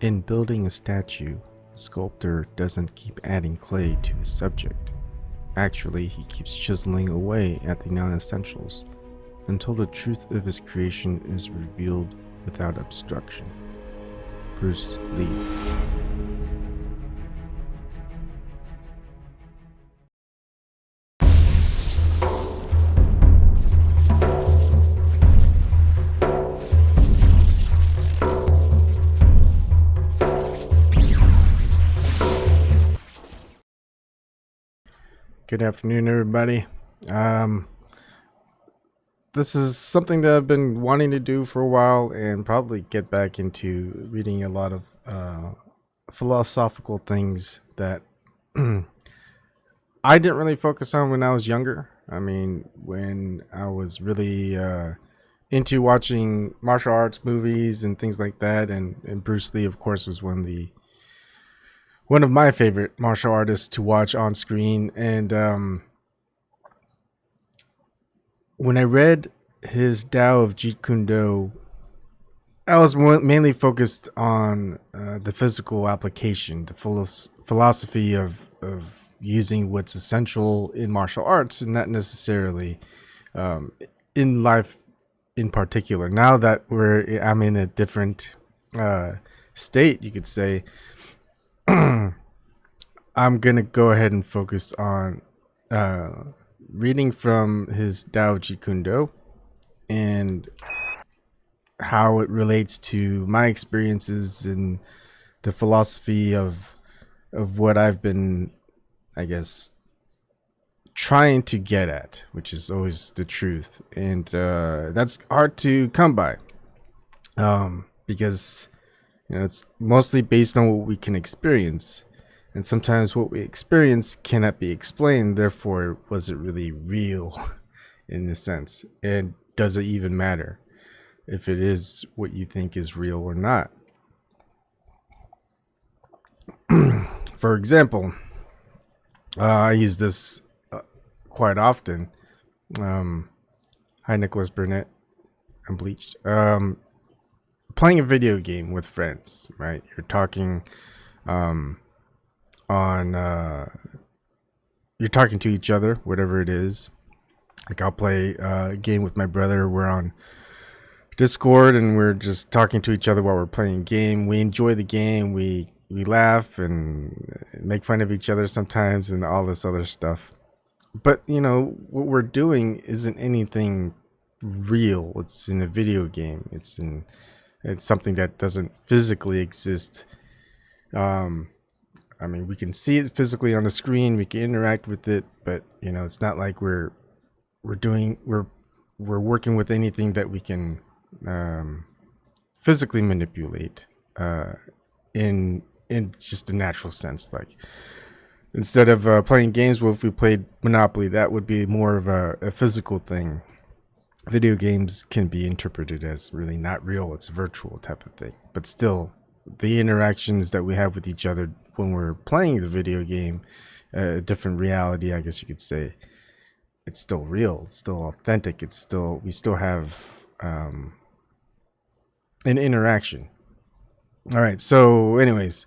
In building a statue, the sculptor doesn't keep adding clay to his subject. Actually, he keeps chiseling away at the non-essentials until the truth of his creation is revealed without obstruction. Bruce Lee. Good afternoon, everybody. This is something that I've been wanting to do for a while and probably get back into reading a lot of philosophical things that I didn't really focus on when I was younger. I mean, when I was really into watching martial arts movies and things like that, and Bruce Lee, of course, was one of my favorite martial artists to watch on screen. And when I read his Tao of Jeet Kune, I was mainly focused on the physical application, the philosophy of using what's essential in martial arts, and not necessarily in life in particular. Now that I'm in a different state, you could say, I'm gonna go ahead and focus on reading from his Tao of Jeet Kune and how it relates to my experiences and the philosophy of what I've been, I guess, trying to get at, which is always the truth, and that's hard to come by, because it's mostly based on what we can experience, and sometimes what we experience cannot be explained. Therefore, was it really real in a sense? And does it even matter if it is what you think is real or not? For example, I use this quite often. Hi, Nicholas Burnett. I'm bleached. Playing a video game with friends, right? You're talking you're talking to each other, whatever it is. Like, I'll play a game with my brother. We're on Discord and we're just talking to each other while we're playing a game. We enjoy the game. We laugh and make fun of each other sometimes and all this other stuff. But what we're doing isn't anything real. It's in a video game. It's something that doesn't physically exist. I mean, we can see it physically on the screen. We can interact with it, but it's not like we're working with anything that we can physically manipulate in just a natural sense. Like, instead of playing games, well, if we played Monopoly, that would be more of a physical thing. Video games can be interpreted as really not real. It's a virtual type of thing, but still, the interactions that we have with each other when we're playing the video game, a different reality, I guess you could say, it's still real. It's still authentic. We still have an interaction. All right. So anyways,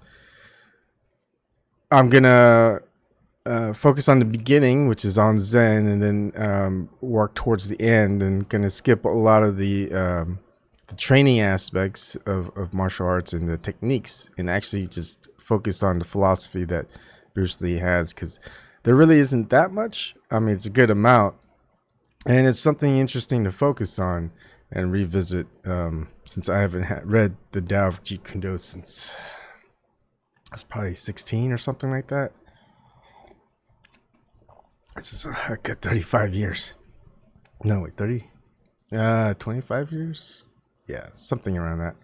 I'm going to focus on the beginning, which is on Zen, and then work towards the end, and going to skip a lot of the training aspects of martial arts and the techniques, and actually just focus on the philosophy that Bruce Lee has, because there really isn't that much. I mean, it's a good amount, and it's something interesting to focus on and revisit, since I haven't read the Tao of Jeet Kune since I was probably 16 or something like that. It's just a good 35 years. No, wait, 30? 25 years? Yeah, something around that.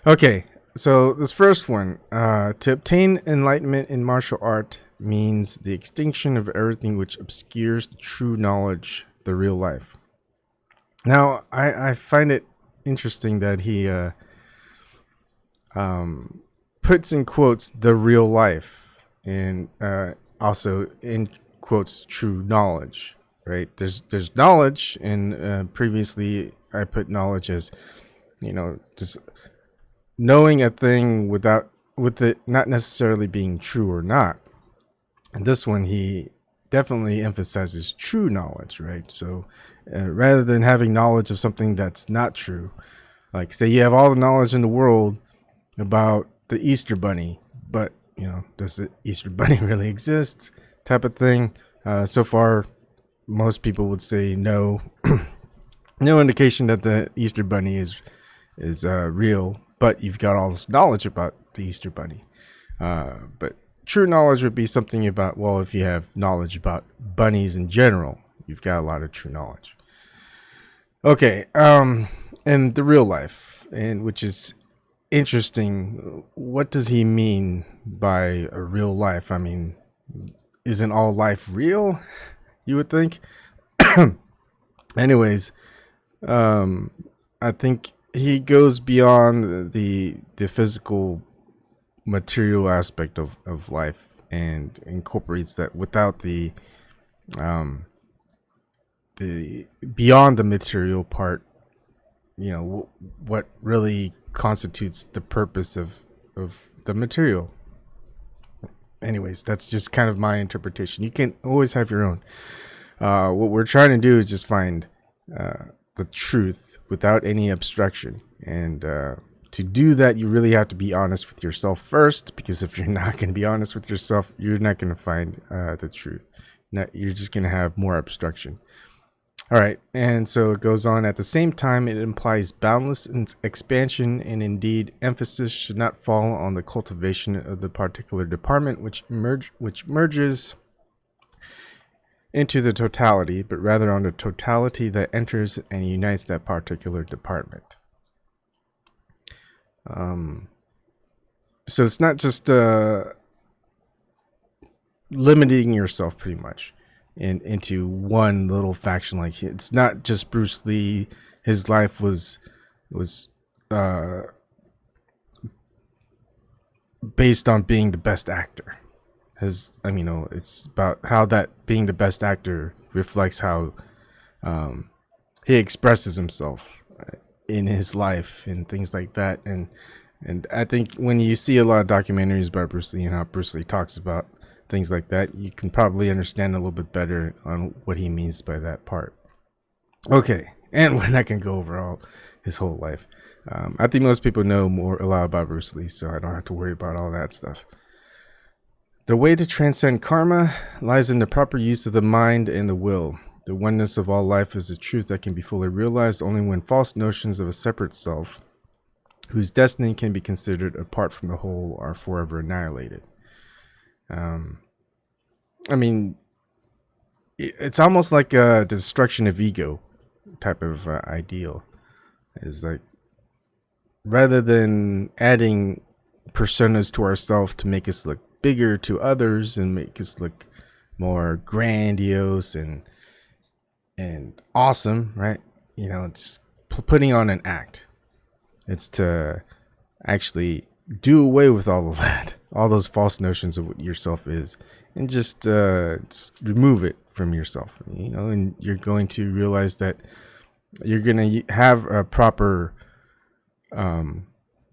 Okay, so this first one, to obtain enlightenment in martial art means the extinction of everything which obscures the true knowledge, the real life. Now, I find it interesting that he puts in quotes the real life, and also in quotes true knowledge, right? There's knowledge, and previously I put knowledge as just knowing a thing with it not necessarily being true or not. And this one, he definitely emphasizes true knowledge, right? So rather than having knowledge of something that's not true, like say you have all the knowledge in the world about the Easter Bunny, but does the Easter Bunny really exist? Type of thing. So far, most people would say no. No indication that the Easter Bunny is real, but you've got all this knowledge about the Easter Bunny. But true knowledge would be something about, well, if you have knowledge about bunnies in general, you've got a lot of true knowledge. Okay, and the real life, and which is interesting. What does he mean by a real life? I mean, isn't all life real? You would think. Anyways, I think he goes beyond the physical material aspect of life and incorporates that without the beyond the material part, what really constitutes the purpose of the material. Anyways, that's just kind of my interpretation. You can always have your own. What we're trying to do is just find the truth without any obstruction. And to do that, you really have to be honest with yourself first, because if you're not going to be honest with yourself, you're not going to find the truth. You're just going to have more obstruction. All right. And so it goes on. At the same time, it implies boundless expansion, and indeed, emphasis should not fall on the cultivation of the particular department which merges into the totality, but rather on the totality that enters and unites that particular department. So it's not just limiting yourself pretty much into one little faction. Like, it's not just Bruce Lee. His life was based on being the best actor. It's about how that being the best actor reflects how he expresses himself in his life and things like that. And I think when you see a lot of documentaries about Bruce Lee and how Bruce Lee talks about things like that, you can probably understand a little bit better on what he means by that part. Okay, and we're not going to go over all his whole life. I think most people know a lot about Bruce Lee, so I don't have to worry about all that stuff. The way to transcend karma lies in the proper use of the mind and the will. The oneness of all life is a truth that can be fully realized only when false notions of a separate self, whose destiny can be considered apart from the whole, are forever annihilated. It's almost like a destruction of ego type of ideal. Is like, rather than adding personas to ourselves to make us look bigger to others and make us look more grandiose and awesome, right? Just putting on an act. It's to actually do away with all of that, all those false notions of what yourself is, and just remove it from yourself. And you're going to realize that you're going to have a proper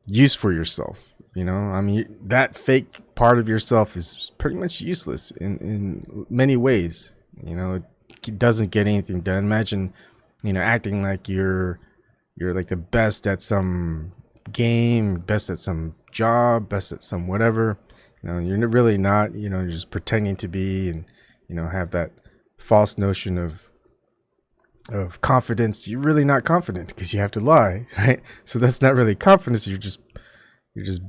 use for yourself. That fake part of yourself is pretty much useless in many ways. It doesn't get anything done. Imagine, acting like you're like the best at some game, best at some job, best at some whatever. You're really not. You're just pretending to be, and have that false notion of confidence. You're really not confident because you have to lie, right? So that's not really confidence. You're just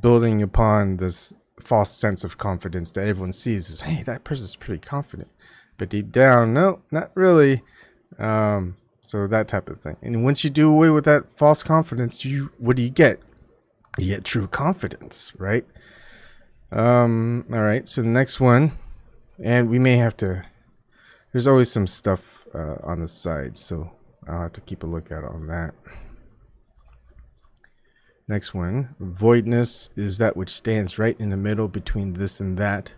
building upon this false sense of confidence that everyone sees as, hey, that person's pretty confident, but deep down, no, not really. So that type of thing. And once you do away with that false confidence, what do you get? You get true confidence, right? All right. So the next one, and we may have to. There's always some stuff on the side, so I'll have to keep a lookout on that. Next one, voidness is that which stands right in the middle between this and that.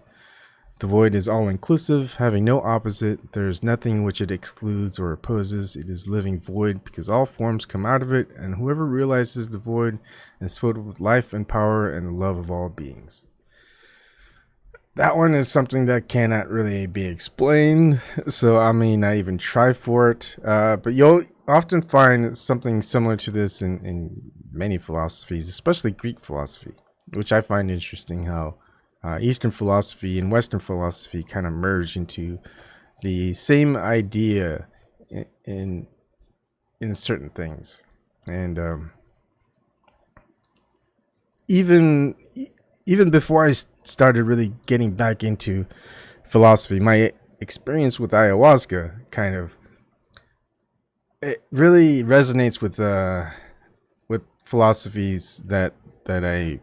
The void is all-inclusive, having no opposite. There is nothing which it excludes or opposes. It is living void because all forms come out of it, and whoever realizes the void is filled with life and power and the love of all beings. That one is something that cannot really be explained, so I may not even try for it. But you'll often find something similar to this in many philosophies, especially Greek philosophy, which I find interesting how Eastern philosophy and Western philosophy kind of merge into the same idea in certain things. And even before I started really getting back into philosophy, my experience with ayahuasca kind of, it really resonates with philosophies that I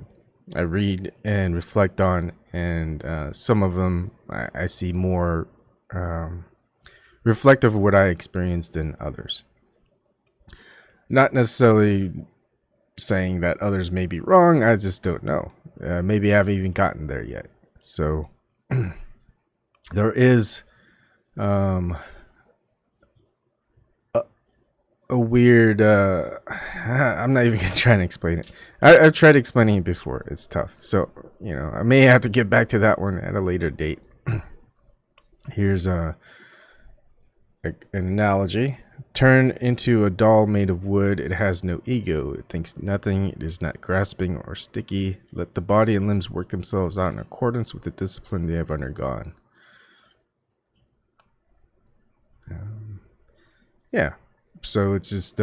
read and reflect on, and some of them I see more reflective of what I experienced than others. Not necessarily saying that others may be wrong, I just don't know. Maybe I haven't even gotten there yet. So there is a weird I'm not even gonna try to explain it. I've tried explaining it before. It's tough. So, I may have to get back to that one at a later date. Here's an analogy. Turn into a doll made of wood. It has no ego. It thinks nothing. It is not grasping or sticky. Let the body and limbs work themselves out in accordance with the discipline they have undergone. Yeah. So it's just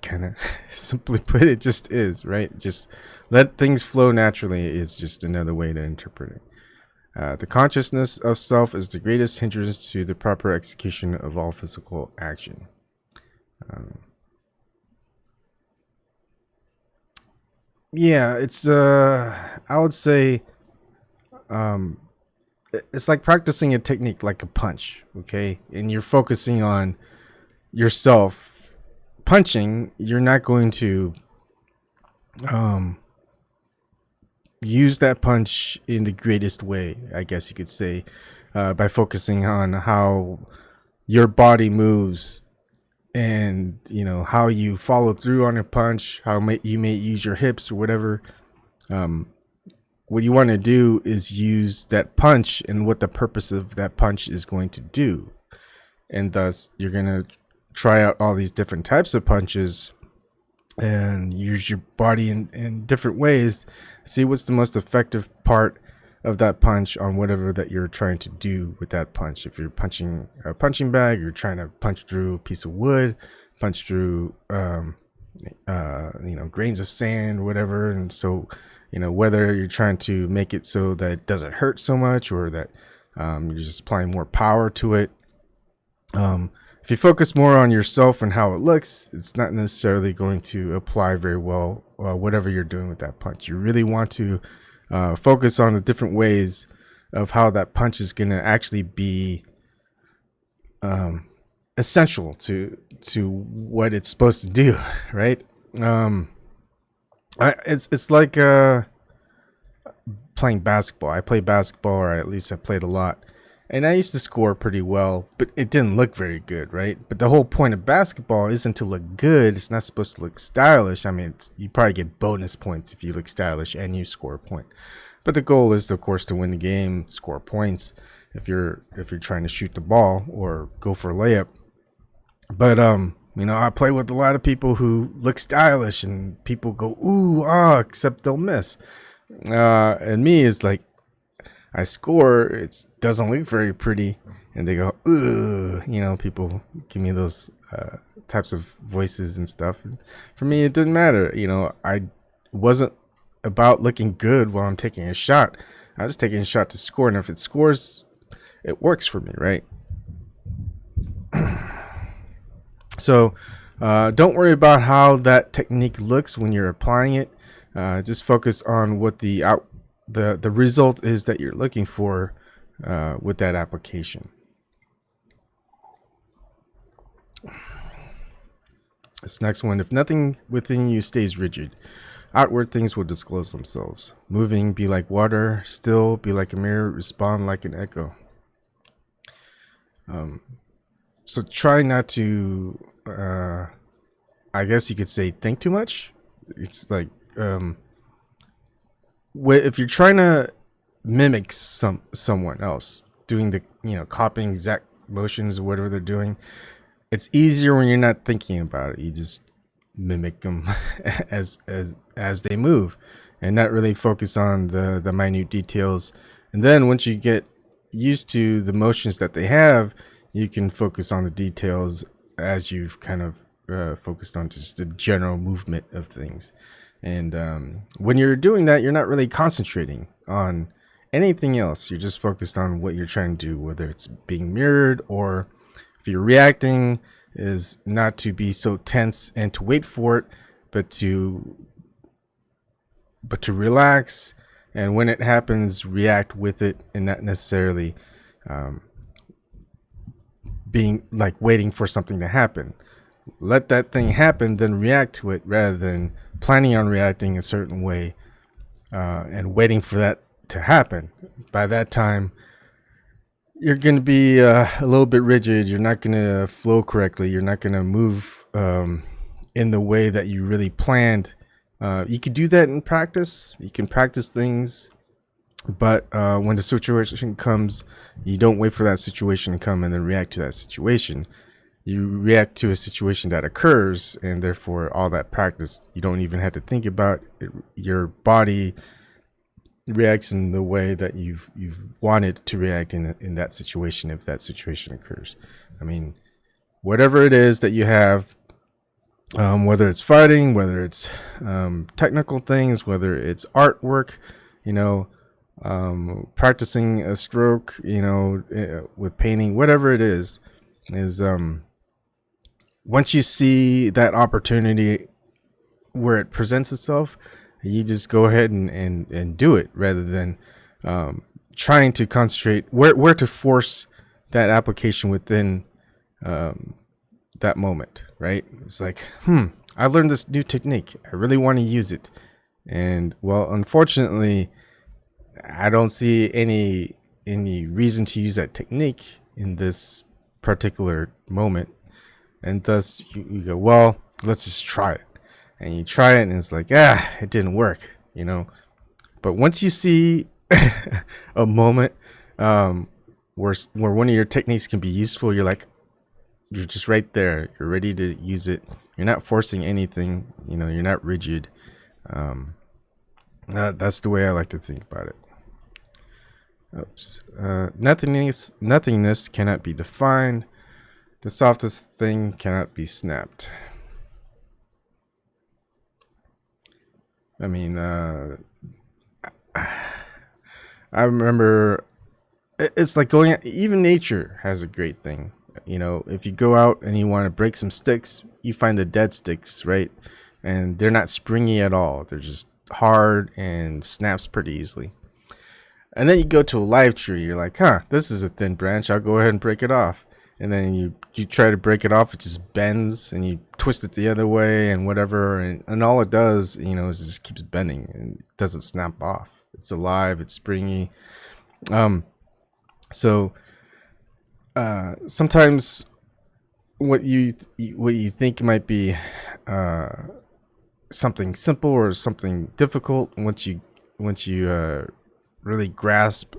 kind of simply put, it just is, right? Just let things flow naturally is just another way to interpret it. The consciousness of self is the greatest hindrance to the proper execution of all physical action. Yeah, it's I would say it's like practicing a technique like a punch, okay? And you're focusing on yourself punching. You're not going to use that punch in the greatest way, I guess you could say, by focusing on how your body moves and how you follow through on a punch, how you may use your hips or whatever. What you want to do is use that punch and what the purpose of that punch is going to do, and thus you're going to try out all these different types of punches and use your body in different ways. See what's the most effective part of that punch on whatever that you're trying to do with that punch. If you're punching a punching bag, you're trying to punch through a piece of wood, punch through grains of sand, whatever. And so whether you're trying to make it so that it doesn't hurt so much, or that you're just applying more power to it. If you focus more on yourself and how it looks, it's not necessarily going to apply very well, whatever you're doing with that punch. You really want to focus on the different ways of how that punch is going to actually be essential to what it's supposed to do, right? It's like playing basketball. I play basketball, or at least I played a lot. And I used to score pretty well, but it didn't look very good, right? But the whole point of basketball isn't to look good. It's not supposed to look stylish. I mean, you probably get bonus points if you look stylish and you score a point. But the goal is, of course, to win the game, score points if you're trying to shoot the ball or go for a layup. But I play with a lot of people who look stylish, and people go ooh ah, except they'll miss. And me is like, I score, it doesn't look very pretty, and they go, ooh, people give me those types of voices and stuff. And for me, it didn't matter. I wasn't about looking good while I'm taking a shot. I was taking a shot to score, and if it scores, it works for me, right? So don't worry about how that technique looks when you're applying it. Just focus on what the result is that you're looking for with that application. This next one: if nothing within you stays rigid, Outward things will disclose themselves. Moving, be like water. Still, be like a mirror. Respond like an echo. So try not to, I guess you could say, think too much. It's like, if you're trying to mimic someone else doing the, copying exact motions or whatever they're doing, it's easier when you're not thinking about it. You just mimic them as they move, and not really focus on the minute details. And then once you get used to the motions that they have, you can focus on the details as you've kind of focused on just the general movement of things. And when you're doing that, you're not really concentrating on anything else. You're just focused on what you're trying to do, whether it's being mirrored, or if you're reacting, is not to be so tense and to wait for it, but to relax, and when it happens, react with it, and not necessarily being like waiting for something to happen. Let that thing happen, then react to it, rather than planning on reacting a certain way and waiting for that to happen. By that time, you're going to be a little bit rigid. You're not going to flow correctly. You're not going to move in the way that you really planned. You could do that in practice. You can practice things, but when the situation comes, you don't wait for that situation to come and then react to that situation. You react to a situation that occurs, and therefore all that practice, you don't even have to think about it. Your body reacts in the way that you've wanted to react in that situation, if that situation occurs. I mean, whatever it is that you have, whether it's fighting, whether it's technical things, whether it's artwork, practicing a stroke, with painting, whatever it is once you see that opportunity where it presents itself, you just go ahead and do it, rather than trying to concentrate where to force that application within that moment, right? It's like, I learned this new technique. I really want to use it. And well, unfortunately, I don't see any reason to use that technique in this particular moment. And thus you go, well, let's just try it. And you try it, and it's like, it didn't work, But once you see a moment where one of your techniques can be useful, you're just right there. You're ready to use it. You're not forcing anything. You're not rigid. That's the way I like to think about it. Oops. Nothingness cannot be defined. The softest thing cannot be snapped. I mean, I remember it's like going out, even nature has a great thing. If you go out and you want to break some sticks, you find the dead sticks, right? And they're not springy at all. They're just hard and snaps pretty easily. And then you go to a live tree. You're like, this is a thin branch. I'll go ahead and break it off. And then you try to break it off, it just bends, and you twist it the other way and whatever, and all it does, is it just keeps bending and it doesn't snap off. It's alive, it's springy. So sometimes what you think might be something simple or something difficult, once you really grasp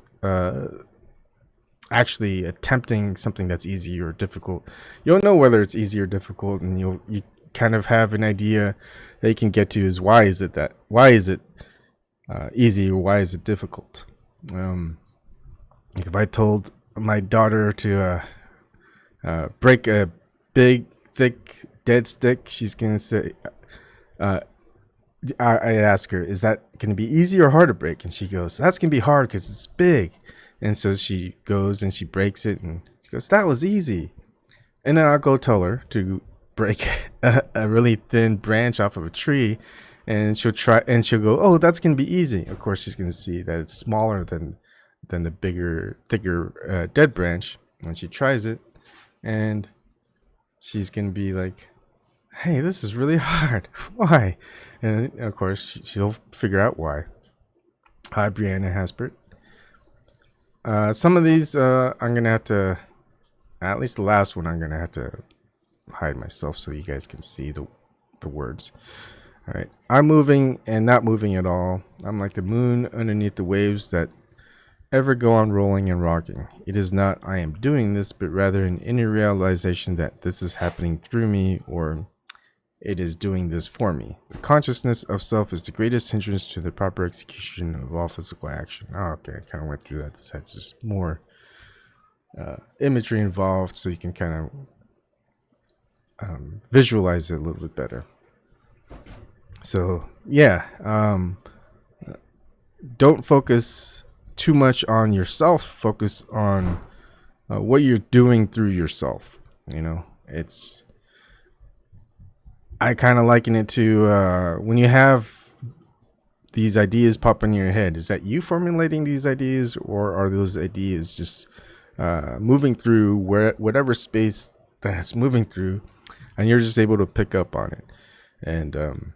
actually attempting something that's easy or difficult, you'll know whether it's easy or difficult, and you kind of have an idea that you can get to is why is it easy, or why is it difficult. If I told my daughter to break a big, thick, dead stick, she's gonna say, I ask her, is that gonna be easy or hard to break? And she goes, that's gonna be hard because it's big. And so she goes and she breaks it, and she goes, that was easy. And then I'll go tell her to break a really thin branch off of a tree, and she'll go, oh, that's going to be easy. Of course, she's going to see that it's smaller than the bigger, thicker dead branch. And she tries it, and she's going to be like, hey, this is really hard. Why? And of course, she'll figure out why. Hi, Brianna Hasbert. Some of these, I'm going to have to, at least the last one, I'm going to have to hide myself so you guys can see the words. All right. I'm moving and not moving at all. I'm like the moon underneath the waves that ever go on rolling and rocking. It is not I am doing this, but rather an inner realization that this is happening through me, or it is doing this for me. The consciousness of self is the greatest hindrance to the proper execution of all physical action. Oh, okay, I kind of went through that. This has just more imagery involved, so you can kind of visualize it a little bit better. So yeah, don't focus too much on yourself. Focus on what you're doing through yourself. You know, I kind of liken it to when you have these ideas pop in your head. Is that you formulating these ideas, or are those ideas just moving through whatever space that's moving through, and you're just able to pick up on it? And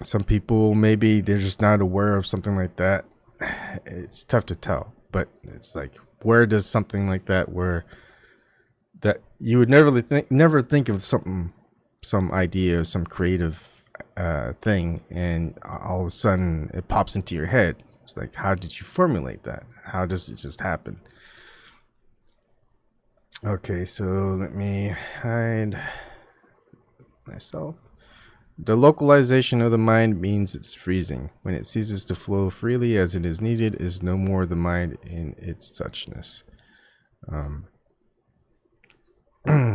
some people, maybe they're just not aware of something like that. It's tough to tell, but it's like, where does something like that, where that you would never think of some idea or some creative thing, and all of a sudden it pops into your head. It's like, how did you formulate that? How does it just happen? Okay, so let me hide myself. The localization of the mind means it's freezing. When it ceases to flow freely as it is needed, is no more the mind in its suchness.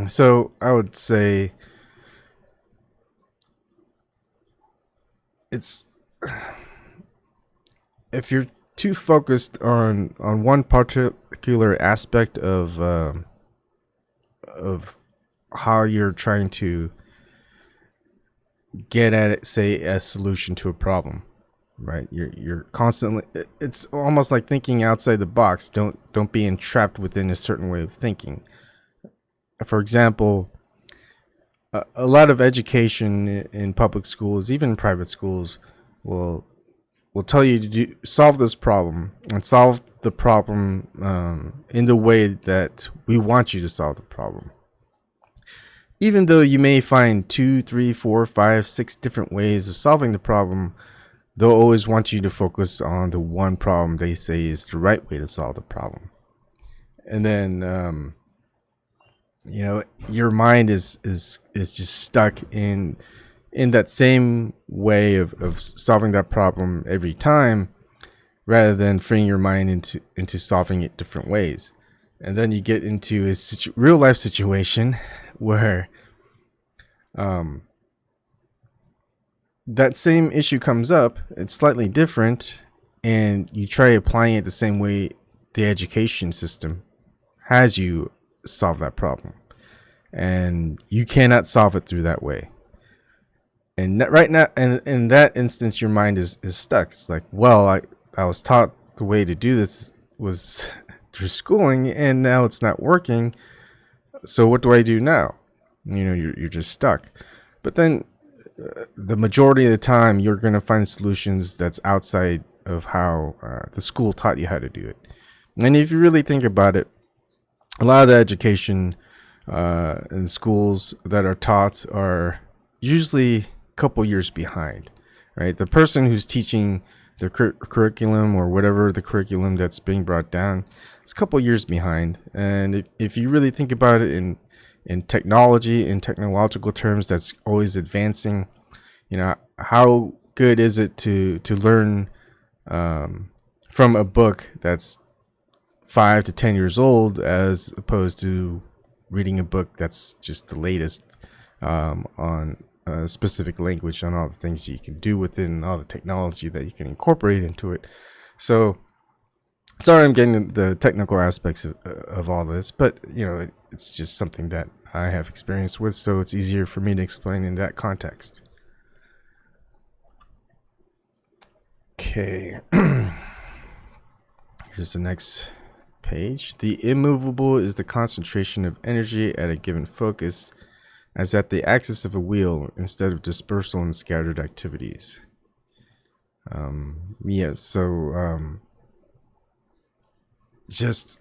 So I would say it's, if you're too focused on one particular aspect of how you're trying to get at it, say a solution to a problem, right? You're constantly, it's almost like thinking outside the box. Don't be entrapped within a certain way of thinking. For example, a lot of education in public schools, even private schools, will tell you to solve this problem, and solve the problem in the way that we want you to solve the problem. Even though you may find 2, 3, 4, 5, 6 different ways of solving the problem, they'll always want you to focus on the one problem they say is the right way to solve the problem. And then, you know, your mind is just stuck in that same way of solving that problem every time, rather than freeing your mind into solving it different ways. And then you get into a real life situation where that same issue comes up. It's slightly different, and you try applying it the same way the education system has you solve that problem, and you cannot solve it through that way. And right now, and in that instance, your mind is stuck. It's like, well, I was taught the way to do this was through schooling, and now it's not working. So what do I do now? You know, you're just stuck. But then the majority of the time, you're going to find solutions that's outside of how the school taught you how to do it. And if you really think about it, a lot of the education in schools that are taught are usually a couple years behind, right? The person who's teaching the curriculum, or whatever the curriculum that's being brought down, it's a couple years behind. And if you really think about it in technology, in technological terms, that's always advancing. You know, how good is it to learn from a book that's 5 to 10 years old, as opposed to reading a book that's just the latest on a specific language, on all the things you can do within, all the technology that you can incorporate into it. So sorry, I'm getting the technical aspects of all this, but you know, it's just something that I have experience with, so it's easier for me to explain in that context. Okay. Here's the next page. The immovable is the concentration of energy at a given focus as at the axis of a wheel instead of dispersal and scattered activities. Yeah, so just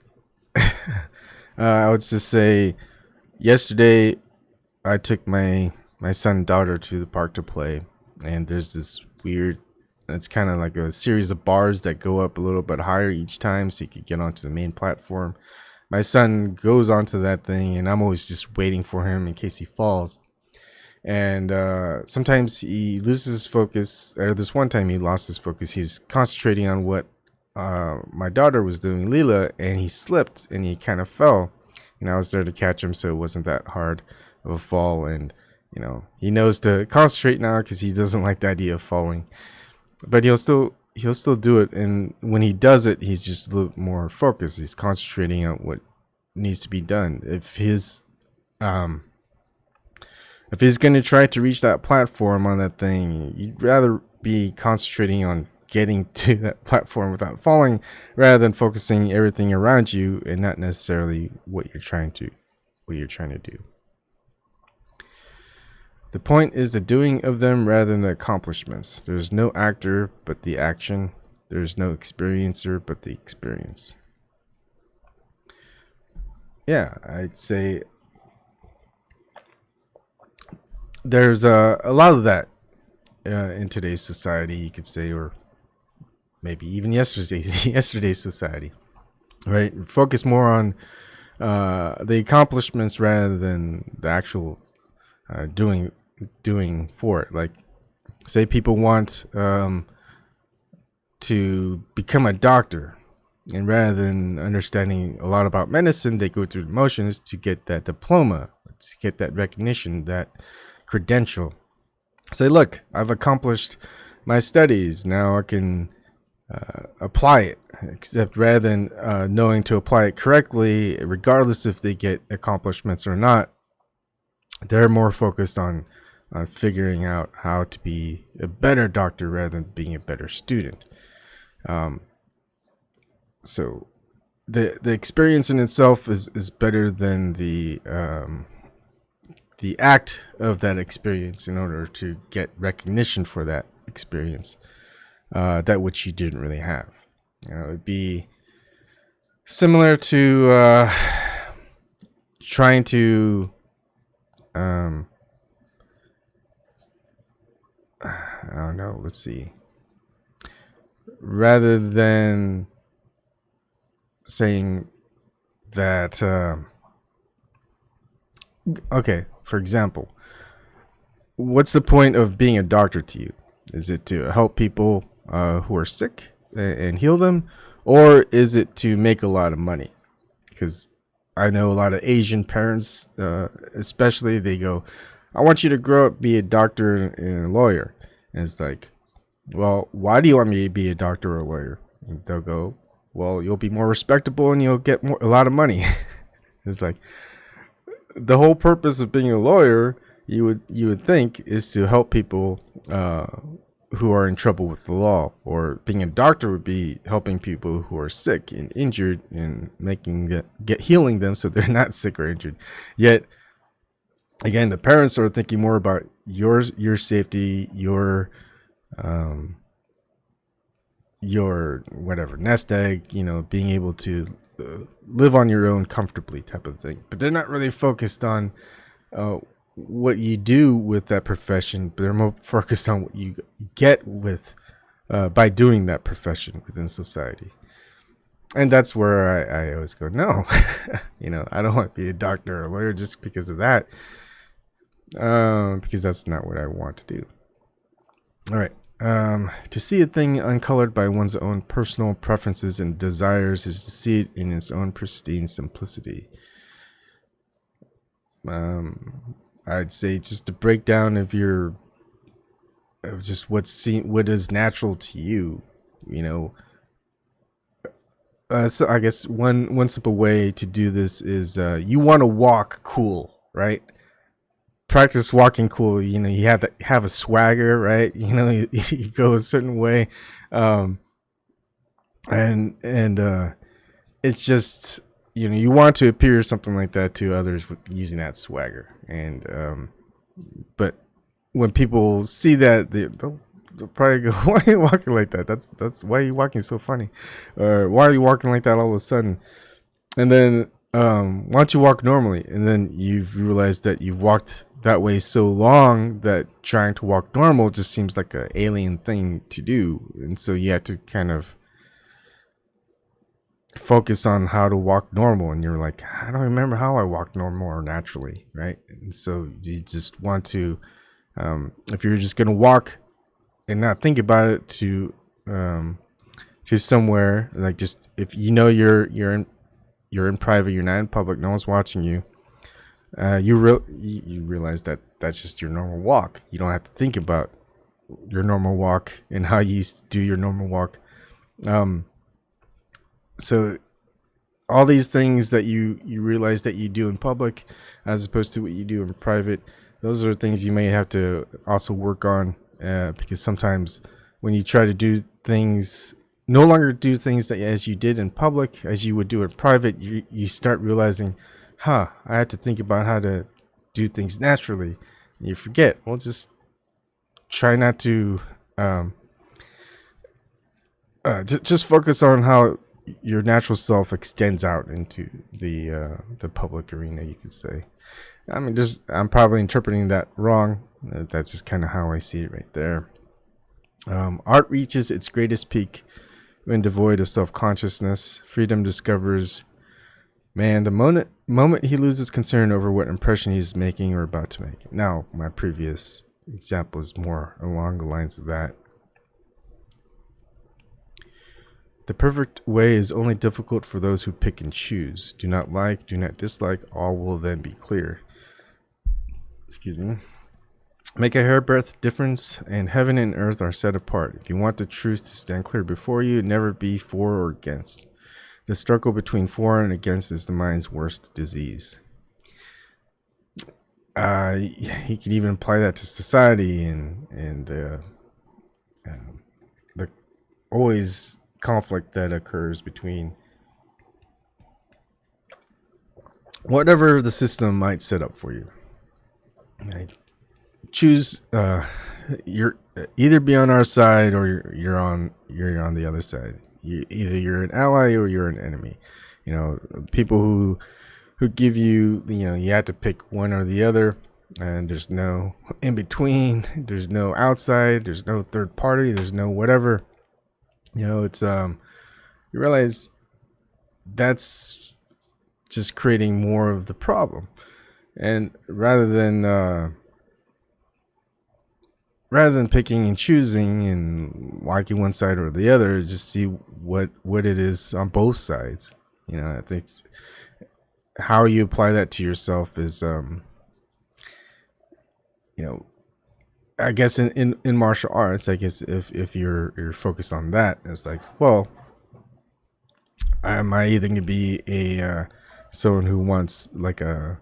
I would just say yesterday I took my son and daughter to the park to play, and there's this weird, it's kind of like a series of bars that go up a little bit higher each time so you could get onto the main platform. My son goes onto that thing, and I'm always just waiting for him in case he falls. And sometimes he loses focus, or this one time he lost his focus. He's concentrating on what my daughter was doing, Leela, and he slipped and he kind of fell. And I was there to catch him, so it wasn't that hard of a fall. And he knows to concentrate now because he doesn't like the idea of falling. But he'll still do it, and when he does it, he's just a little more focused. He's concentrating on what needs to be done. If he's going to try to reach that platform on that thing, you'd rather be concentrating on getting to that platform without falling rather than focusing everything around you and not necessarily what you're trying to do. The point is the doing of them rather than the accomplishments. There's no actor but the action. There's no experiencer but the experience. Yeah, I'd say there's a lot of that in today's society, you could say, or maybe even yesterday's society, right? Focus more on the accomplishments rather than the actual doing for it. Like, say people want to become a doctor, and rather than understanding a lot about medicine, they go through the motions to get that diploma, to get that recognition, that credential. Say, look, I've accomplished my studies, now I can apply it. Except rather than knowing to apply it correctly, regardless if they get accomplishments or not, they're more focused on figuring out how to be a better doctor rather than being a better student. So the experience in itself is better than the act of that experience in order to get recognition for that experience, that which you didn't really have. It'd be similar to trying to I don't know, let's see. Rather than saying that, okay, for example, what's the point of being a doctor to you? Is it to help people who are sick and heal them? Or is it to make a lot of money? Because I know a lot of Asian parents, especially, they go, I want you to grow up, be a doctor and a lawyer. And it's like, well, why do you want me to be a doctor or a lawyer? And they'll go, well, you'll be more respectable and you'll get a lot of money. It's like, the whole purpose of being a lawyer, you would think, is to help people who are in trouble with the law. Or being a doctor would be helping people who are sick and injured and healing them so they're not sick or injured. Yet again, the parents are thinking more about your safety, your whatever nest egg, being able to live on your own comfortably, type of thing. But they're not really focused on what you do with that profession, but they're more focused on what you get with by doing that profession within society. And that's where I always go, no, I don't want to be a doctor or a lawyer just because of that, because that's not what I want to do. All right. To see a thing uncolored by one's own personal preferences and desires is to see it in its own pristine simplicity. I'd say just a breakdown of just what is natural to you, So I guess one simple way to do this is you want to walk cool, right? Practice walking cool. You have to have a swagger, right? You go a certain way, and it's just you want to appear something like that to others with using that swagger. And but when people see that, they'll probably go, "Why are you walking like that? That's why are you walking so funny, or why are you walking like that all of a sudden?" And then why don't you walk normally? And then you've realized that you've walked that way so long that trying to walk normal just seems like an alien thing to do, and so you have to kind of focus on how to walk normal. And you're like, I don't remember how I walk normal or naturally, right? And so you just want to, if you're just gonna walk and not think about it, to somewhere, like, just if you're in private, you're not in public, no one's watching you. You realize that that's just your normal walk. You don't have to think about your normal walk and how you used to do your normal walk. So all these things that you realize that you do in public as opposed to what you do in private, those are things you may have to also work on, because sometimes when you try to do things, no longer do things that as you did in public as you would do in private, you start realizing, I had to think about how to do things naturally. And you forget. Well, just try not to just focus on how your natural self extends out into the public arena, you could say. I mean, I'm probably interpreting that wrong. That's just kind of how I see it right there. Art reaches its greatest peak when devoid of self-consciousness. Freedom discovers man the moment he loses concern over what impression he's making or about to make. Now, my previous example is more along the lines of that. The perfect way is only difficult for those who pick and choose. Do not like, do not dislike, all will then be clear. Excuse me. Make a hairbreadth difference, and heaven and earth are set apart. If you want the truth to stand clear before you, never be for or against. The struggle between for and against is the mind's worst disease. He can even apply that to society and the always conflict that occurs between whatever the system might set up for you. Right? Choose. You're either be on our side or you're on the other side. Either you're an ally or you're an enemy. People who give you, you have to pick one or the other, and there's no in between. There's no outside. There's no third party. There's no whatever. It's you realize that's just creating more of the problem. And rather than picking and choosing and liking one side or the other, just see what it is on both sides. I think how you apply that to yourself is, I guess in martial arts, I guess if you're focused on that, it's like, well, am I either going to be a someone who wants like a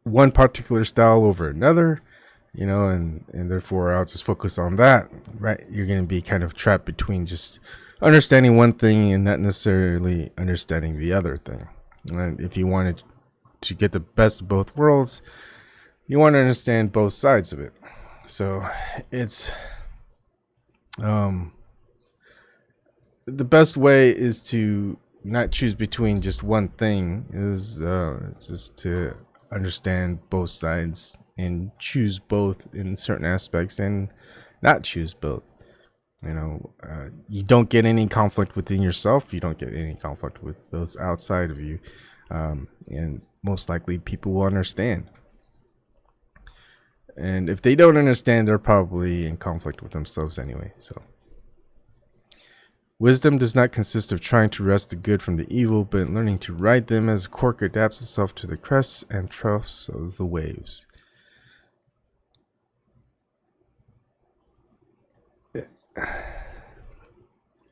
one particular style over another, and therefore I'll just focus on that, right? You're going to be kind of trapped between just understanding one thing and not necessarily understanding the other thing. And if you wanted to get the best of both worlds, you want to understand both sides of it. So it's the best way is to not choose between just one thing, is just to understand both sides and choose both in certain aspects and not choose both. You don't get any conflict within yourself. You don't get any conflict with those outside of you. And most likely people will understand. And if they don't understand, they're probably in conflict with themselves anyway. So wisdom does not consist of trying to wrest the good from the evil, but in learning to ride them as a cork adapts itself to the crests and troughs of the waves.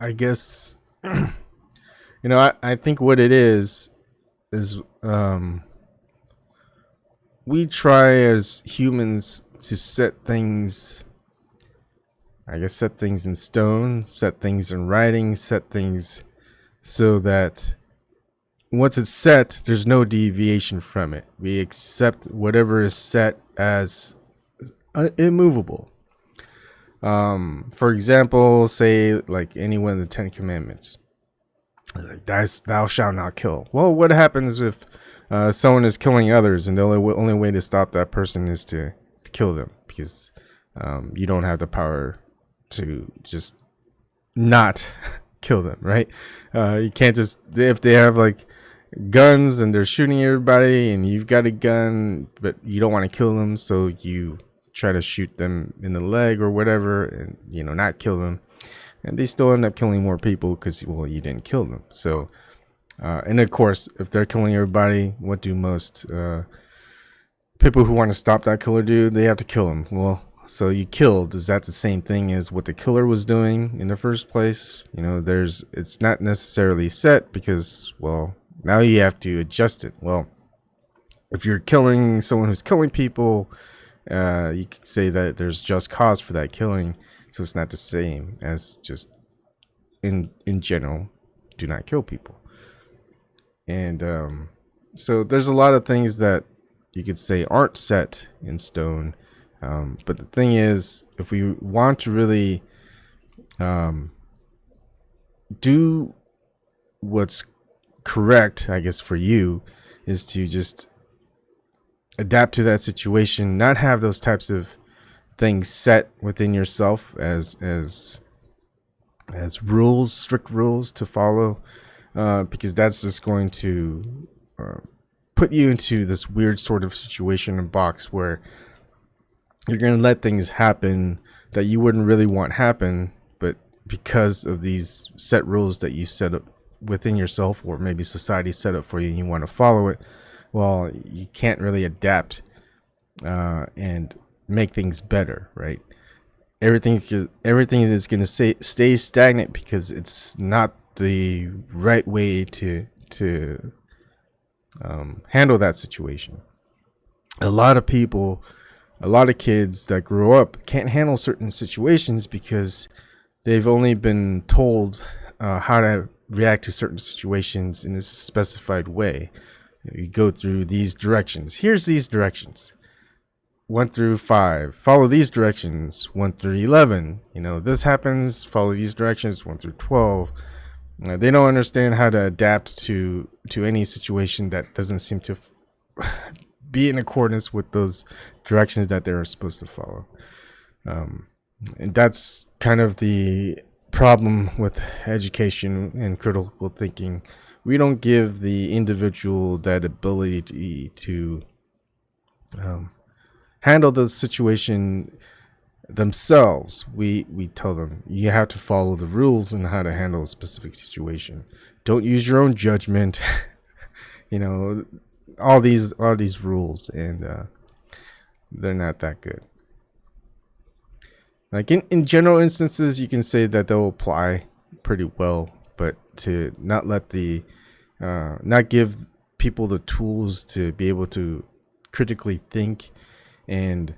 I guess, I think what it is we try as humans to set things in stone, set things in writing, set things so that once it's set, there's no deviation from it. We accept whatever is set as immovable. For example, say like any one of the 10 Commandments, like thou shalt not kill. Well, what happens if someone is killing others, and the only way to stop that person is to kill them, because you don't have the power to just not kill them, right? You can't just, if they have like guns and they're shooting everybody and you've got a gun but you don't want to kill them, so you try to shoot them in the leg or whatever, and not kill them, and they still end up killing more people because, well, you didn't kill them. So and of course, if they're killing everybody, what do most people who want to stop that killer do? They have to kill him. Well, so you killed, is that the same thing as what the killer was doing in the first place? It's not necessarily set, because, well, now you have to adjust it. Well, if you're killing someone who's killing people, you could say that there's just cause for that killing. So it's not the same as just in general, do not kill people. And so there's a lot of things that you could say aren't set in stone. But the thing is, if we want to really do what's correct, I guess, for you, is to just adapt to that situation, not have those types of things set within yourself as rules, strict rules to follow, because that's just going to put you into this weird sort of situation and box where you're going to let things happen that you wouldn't really want happen, but because of these set rules that you set up within yourself, or maybe society set up for you and you want to follow it, well, you can't really adapt and make things better, right? Everything is going to stay stagnant because it's not the right way to handle that situation. A lot of kids that grow up can't handle certain situations because they've only been told how to react to certain situations in a specified way. You go through these directions. Here's these directions. 1 through 5. Follow these directions. 1 through 11. This happens. Follow these directions. 1 through 12. They don't understand how to adapt to any situation that doesn't seem to be in accordance with those directions that they're supposed to follow. And that's kind of the problem with education and critical thinking. We don't give the individual that ability to handle the situation themselves. We tell them, you have to follow the rules and how to handle a specific situation. Don't use your own judgment. All these rules, and they're not that good. Like in general instances, you can say that they'll apply pretty well, but to not not give people the tools to be able to critically think and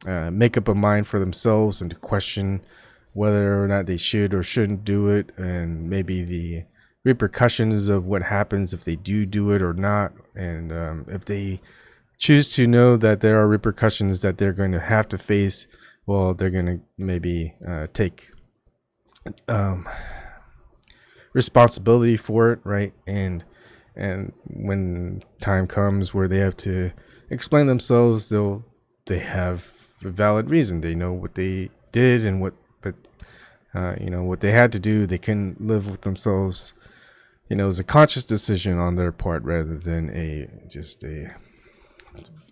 make up a mind for themselves, and to question whether or not they should or shouldn't do it, and maybe the repercussions of what happens if they do it or not. And if they choose to know that there are repercussions that they're going to have to face, well, they're going to maybe take responsibility for it, right? And when time comes where they have to explain themselves, they have a valid reason. They know what they did and what they had to do. They couldn't live with themselves. It was a conscious decision on their part rather than just a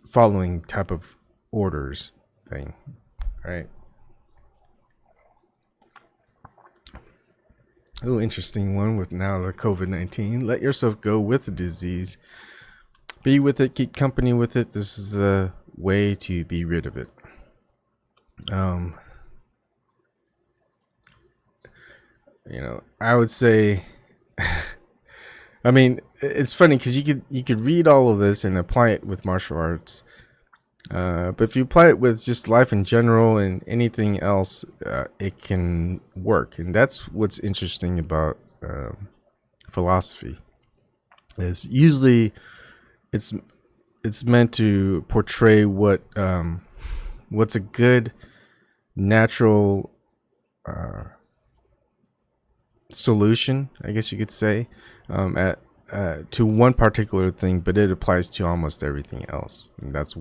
following type of orders thing, right? Oh, interesting one with now the COVID-19. Let yourself go with the disease. Be with it, keep company with it. This is a way to be rid of it. I would say, I mean, it's funny because you could read all of this and apply it with martial arts. But if you apply it with just life in general and anything else, it can work. And that's what's interesting about philosophy. is usually it's it's meant to portray what's a good natural solution, I guess you could say, at to one particular thing, but it applies to almost everything else. And that's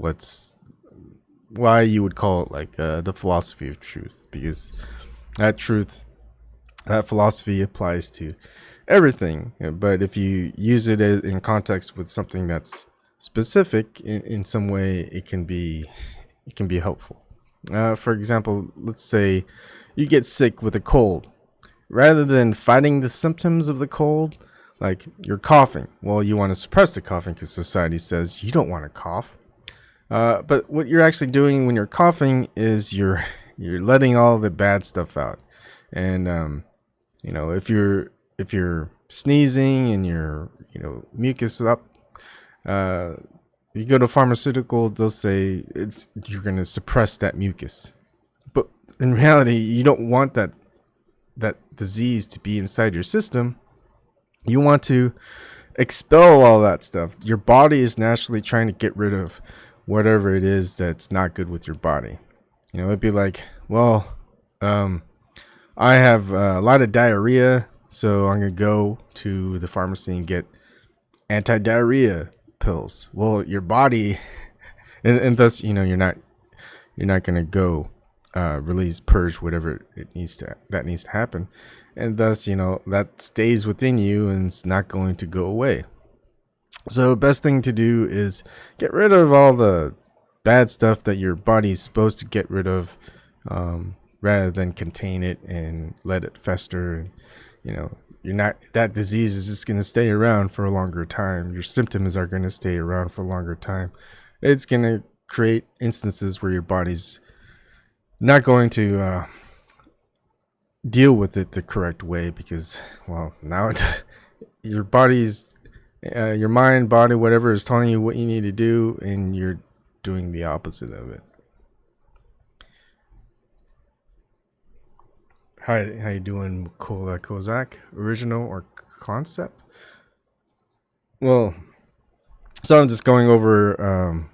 why you would call it like the philosophy of truth, because that truth, that philosophy applies to everything. But if you use it in context with something that's specific in some way, it can be helpful. For example, let's say you get sick with a cold. Rather than fighting the symptoms of the cold, like you're coughing, well, you want to suppress the coughing because society says you don't want to cough. But what you're actually doing when you're coughing is you're letting all the bad stuff out. And if you're sneezing and your mucus up, you go to pharmaceutical, they'll say you're going to suppress that mucus. But in reality, you don't want that disease to be inside your system. You want to expel all that stuff. Your body is naturally trying to get rid of whatever it is that's not good with your body. It'd be like, well, I have a lot of diarrhea, so I'm going to go to the pharmacy and get anti-diarrhea pills. Well, your body, and thus, you're not going to go release, purge whatever that needs to happen, and thus that stays within you and it's not going to go away. So the best thing to do is get rid of all the bad stuff that your body's supposed to get rid of, rather than contain it and let it fester. And you're not, that disease is just going to stay around for a longer time. Your symptoms are going to stay around for a longer time. It's going to create instances where your body's not going to deal with it the correct way, because, well, now your body's, your mind, body, whatever is telling you what you need to do, and you're doing the opposite of it. How you doing, Kozak? Original or concept? Well, so I'm just going over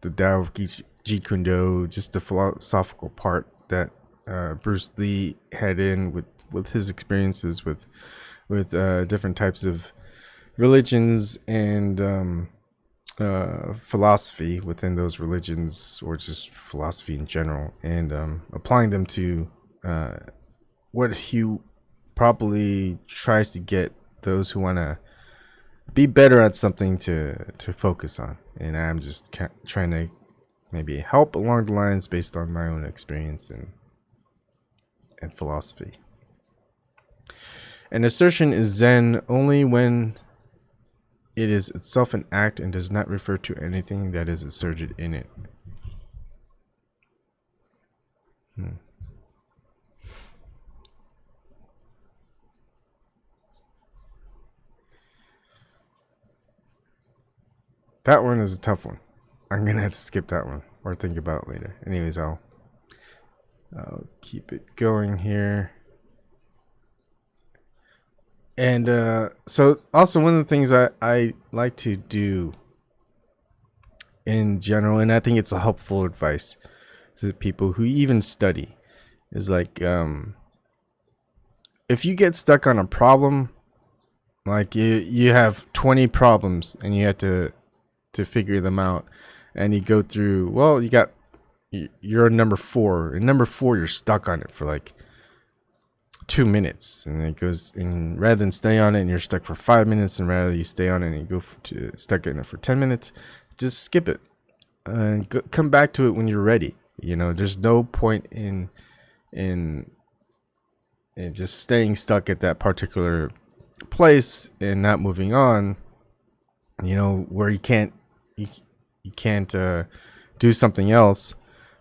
the Tao of Jeet Kune, just the philosophical part that Bruce Lee had in with his experiences with different types of religions and philosophy within those religions, or just philosophy in general, and applying them to what he probably tries to get those who want to be better at something to focus on. And I'm just trying to maybe help along the lines based on my own experience and philosophy. An assertion is Zen only when it is itself an act and does not refer to anything that is asserted in it. That one is a tough one. I'm gonna have to skip that one or think about it later. Anyways, I'll keep it going here. And so also one of the things I like to do in general, and I think it's a helpful advice to people who even study, is like, if you get stuck on a problem, like you have 20 problems and you have to figure them out, and you go through, well, you're number 4, and number 4 you're stuck on it for like 2 minutes, and it goes, and rather than stay on it and you're stuck for 5 minutes, and rather you stay on it and you go stuck in it for 10 minutes, just skip it and come back to it when you're ready. There's no point in just staying stuck at that particular place and not moving on, where you can't do something else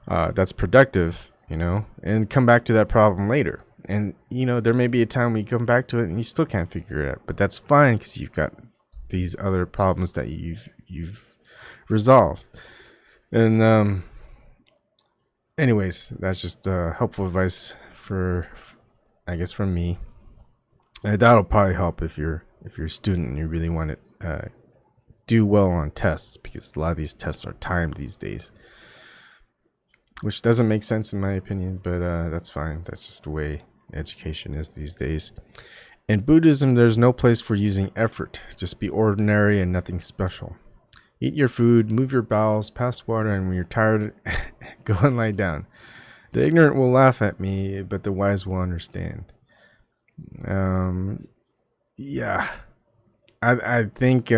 that's productive, and come back to that problem later. And there may be a time when you come back to it and you still can't figure it out, but that's fine, because you've got these other problems that you've resolved. And anyways, that's just helpful advice for, I guess, from me. And that'll probably help if you're a student and you really want it do well on tests, because a lot of these tests are timed these days, which doesn't make sense in my opinion, but that's fine. That's just the way education is these days. In Buddhism, there's no place for using effort. Just be ordinary and nothing special. Eat your food, move your bowels, pass water, and when you're tired, go and lie down. The ignorant will laugh at me, but the wise will understand. Yeah. I think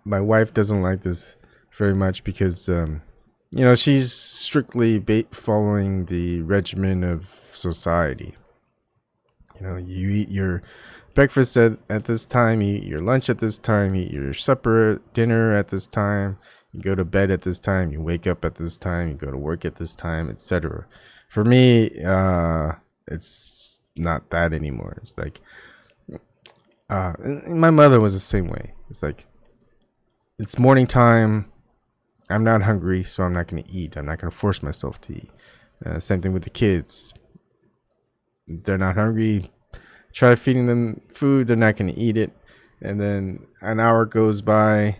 my wife doesn't like this very much because, she's strictly following the regimen of society. You eat your breakfast at this time, you eat your lunch at this time, you eat your supper, dinner at this time, you go to bed at this time, you wake up at this time, you go to work at this time, etc. For me, it's not that anymore. It's like, and my mother was the same way. It's like, it's morning time, I'm not hungry, so I'm not going to eat. I'm not going to force myself to eat. Same thing with the kids. They're not hungry, try feeding them food, they're not going to eat it. And then an hour goes by,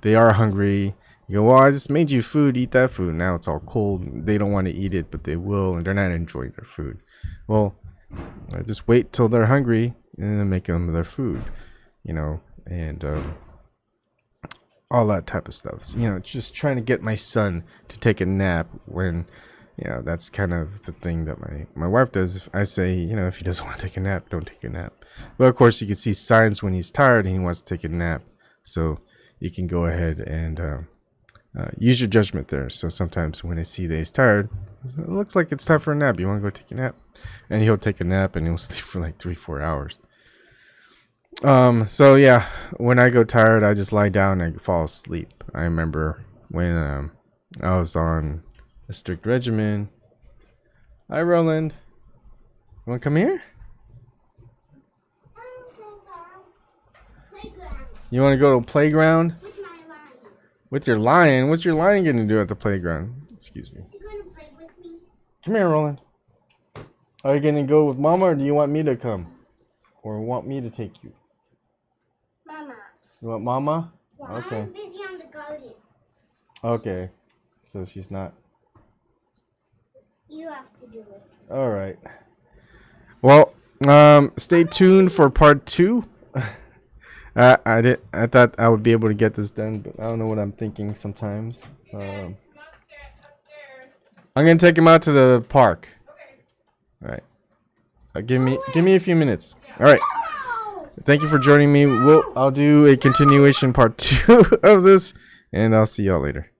they are hungry. You go, well, I just made you food, eat that food. Now it's all cold. They don't want to eat it, but they will, and they're not enjoying their food. Well, just wait till they're hungry and then make them their food, and all that type of stuff. Just trying to get my son to take a nap when, that's kind of the thing that my wife does. If I say, if he doesn't want to take a nap, don't take a nap. But of course, you can see signs when he's tired and he wants to take a nap. So you can go ahead and use your judgment there. So sometimes when I see that he's tired, it looks like it's time for a nap. You want to go take a nap? And he'll take a nap and he'll sleep for like 3-4 hours. So yeah, when I go tired, I just lie down and I fall asleep. I remember when I was on a strict regimen. Hi, Roland. You want to come here? You want to go to a playground? With my lion. With your lion? What's your lion going to do at the playground? Excuse me. Is he going to play with me? Come here, Roland. Are you going to go with Mama, or do you want me to come? Or want me to take you? Mama. You want Mama? Yeah, Okay. I was busy on the garden. Okay. So she's not. You have to do it. All right. Well, stay tuned for part 2. I thought I would be able to get this done, but I don't know what I'm thinking sometimes. I'm gonna take him out to the park. All right. Give me a few minutes. All right. Thank you for joining me. I'll do a continuation part 2 of this, and I'll see y'all later.